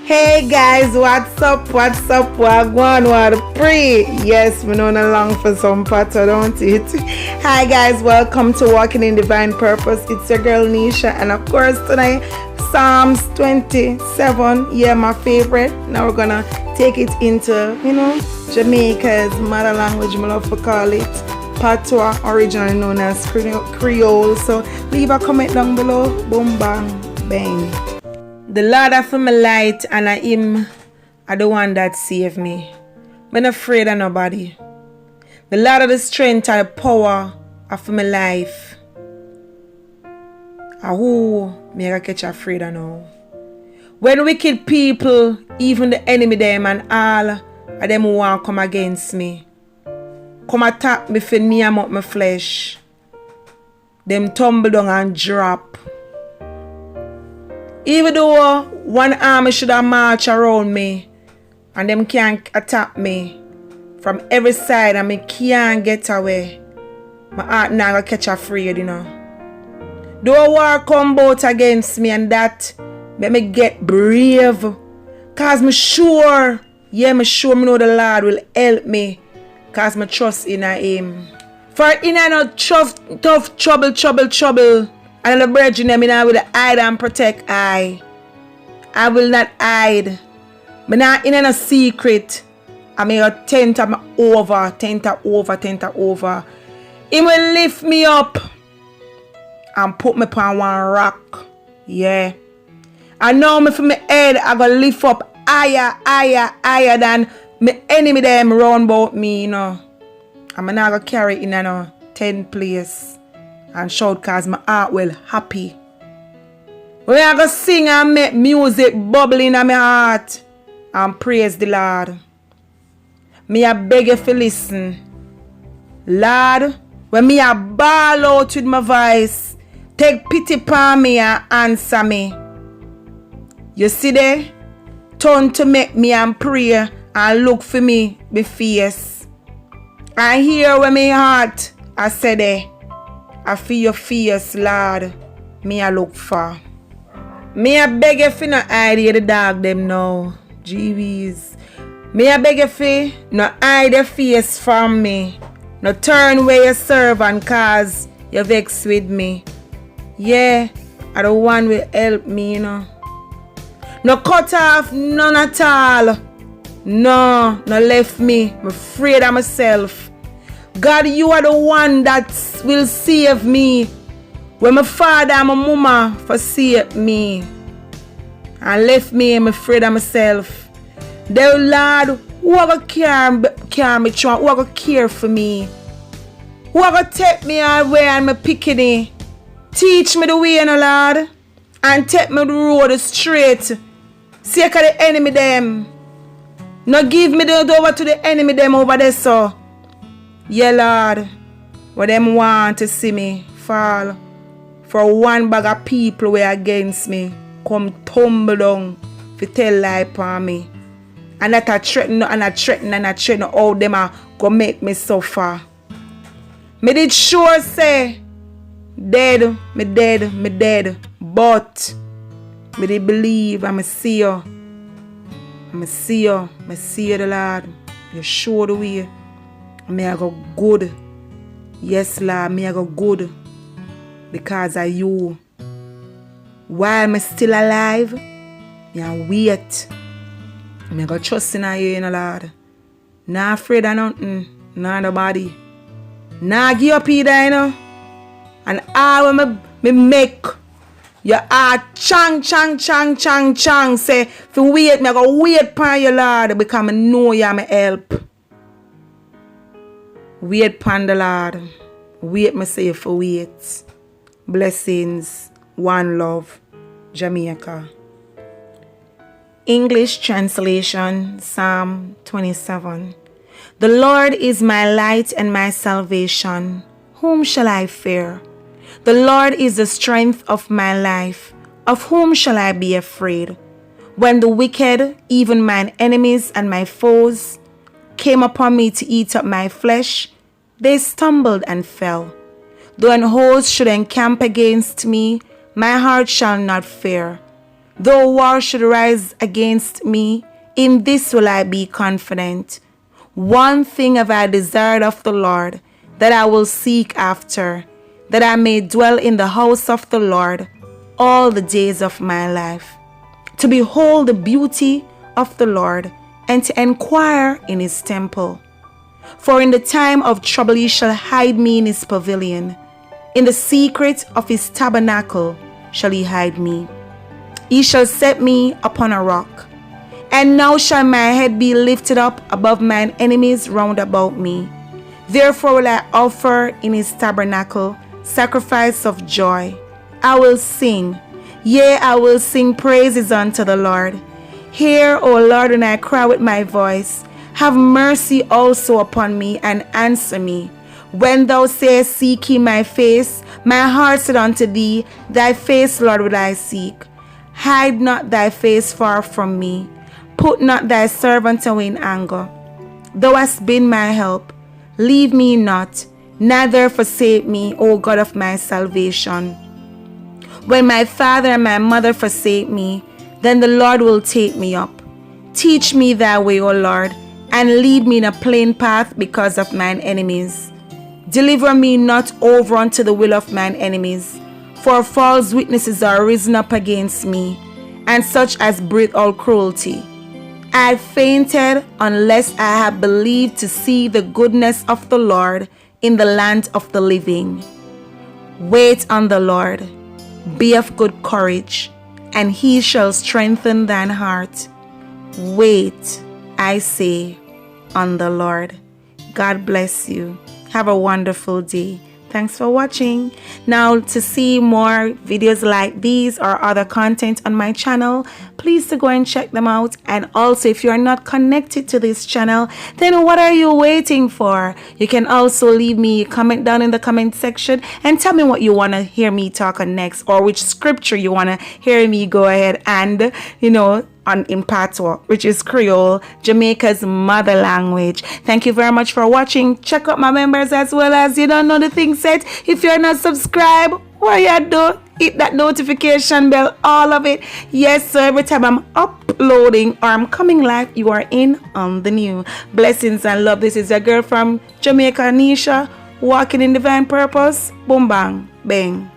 Hey guys, what's up, wagwan, what pre? Yes, we know no long for some patois, don't it? Hi guys, welcome to Walking in Divine Purpose. It's your girl Nisha, and of course tonight, Saamz 27, yeah, my favorite. Now we're gonna take it into, Jamaica's mother language, I love to call it Patois, originally known as Creole. So leave a comment down below, boom, bang, bang. The Lord of my light, and I Him are the one that saved me. I'm not afraid of nobody. The Lord of the strength and the power of my life. And who me I catch afraid of now? When wicked people, even the enemy them and all of them who want to come against me, come attack me for name up my flesh, them tumble down and drop. Even though one army should have marched around me and them can't attack me from every side and me can't get away, my heart now gonna catch afraid, Though war come about against me and that make me get brave. Cause me sure me know the Lord will help me. Cause me trust in Him. For in no tough trouble. And the brethren, I will hide and protect I will not hide. But not in a secret. I mean a tent over. He will lift me up and put me upon one rock. Yeah. And now me from my head, I go lift up higher than my enemy them round about me, I'm not gonna carry in a 10 place. And shout cause my heart well happy. When I go sing and make music bubbling in my heart and praise the Lord. Me I beg you to listen. Lord, when me I bawl out with my voice, take pity upon me and answer me. You see there? Turn to make me and pray and look for me be face. I hear when my heart I say there. I feel your fears, Lord. Me I look for. Me I beg you for not hide the dog them now. GBs. Me I beg you for not hide your face from me. No turn where you serve and cause you vex with me. Yeah, I the one will help me, No cut off none at all. No left me. I'm afraid of myself. God, you are the one that will save me. When my father and my mama forsake me and left me, I'm afraid of myself. The Lord, who are going to care me through, who are going to care for me, who are going to take me away and my picking. Teach me the way, Lord, and take me the road straight. Seek the enemy them. No give me the over to the enemy them over there, so. Yeah, Lord, what them want to see me fall for one bag of people way against me come tumble down to tell lie upon me. And that I threaten how them are gonna make me suffer. Me did sure say me dead, but me did believe I'm see you. I see you the Lord. You show the way. May I go good. Yes, Lord, may I go good. Because of you. While I'm still alive, I wait. May I go trust in you, Lord. Not afraid of nothing. Not nobody. Not give up either, And all when me make your heart chang. Say, if you wait, me I go wait upon you, Lord. Because I know you are my help. Wait upon the Lord. Wait myself for wait. Blessings. One love. Jamaica. English translation. Psalm 27. The Lord is my light and my salvation. Whom shall I fear? The Lord is the strength of my life. Of whom shall I be afraid? When the wicked, even mine enemies and my foes, came upon me to eat up my flesh, they stumbled and fell. Though an host should encamp against me, my heart shall not fear. Though war should rise against me, in this will I be confident. One thing have I desired of the Lord, that I will seek after, that I may dwell in the house of the Lord all the days of my life, to behold the beauty of the Lord, and to inquire in his temple. For in the time of trouble he shall hide me in his pavilion. In the secret of his tabernacle shall he hide me. He shall set me upon a rock. And now shall my head be lifted up above mine enemies round about me. Therefore will I offer in his tabernacle sacrifice of joy. I will sing, yea, I will sing praises unto the Lord. Hear, O Lord, when I cry with my voice. Have mercy also upon me, and answer me. When thou sayest, seek ye my face, my heart said unto thee, thy face, Lord, will I seek. Hide not thy face far from me. Put not thy servant away in anger. Thou hast been my help. Leave me not, neither forsake me, O God of my salvation. When my father and my mother forsake me, then the Lord will take me up. Teach me thy way, O Lord, and lead me in a plain path because of mine enemies. Deliver me not over unto the will of mine enemies, for false witnesses are risen up against me, and such as breathe all cruelty. I fainted unless I had believed to see the goodness of the Lord in the land of the living. Wait on the Lord, be of good courage, and he shall strengthen thine heart. Wait, I say, on the Lord. God bless you. Have a wonderful day. Thanks for watching. Now, to see more videos like these or other content on my channel, please to go and check them out. And also, if you are not connected to this channel, then what are you waiting for? You can also leave me a comment down in the comment section and tell me what you want to hear me talk on next, or which scripture you want to hear me go ahead and, in Patois, which is Creole, Jamaica's mother language. Thank you very much for watching. Check out my members as well, as you don't know the thing set. If you're not subscribed, what you do? Hit that notification bell, all of it. Yes, so every time I'm uploading or I'm coming live, you are in on the new. Blessings and love. This is your girl from Jamaica, Nisha, walking in divine purpose. Boom, bang, bang.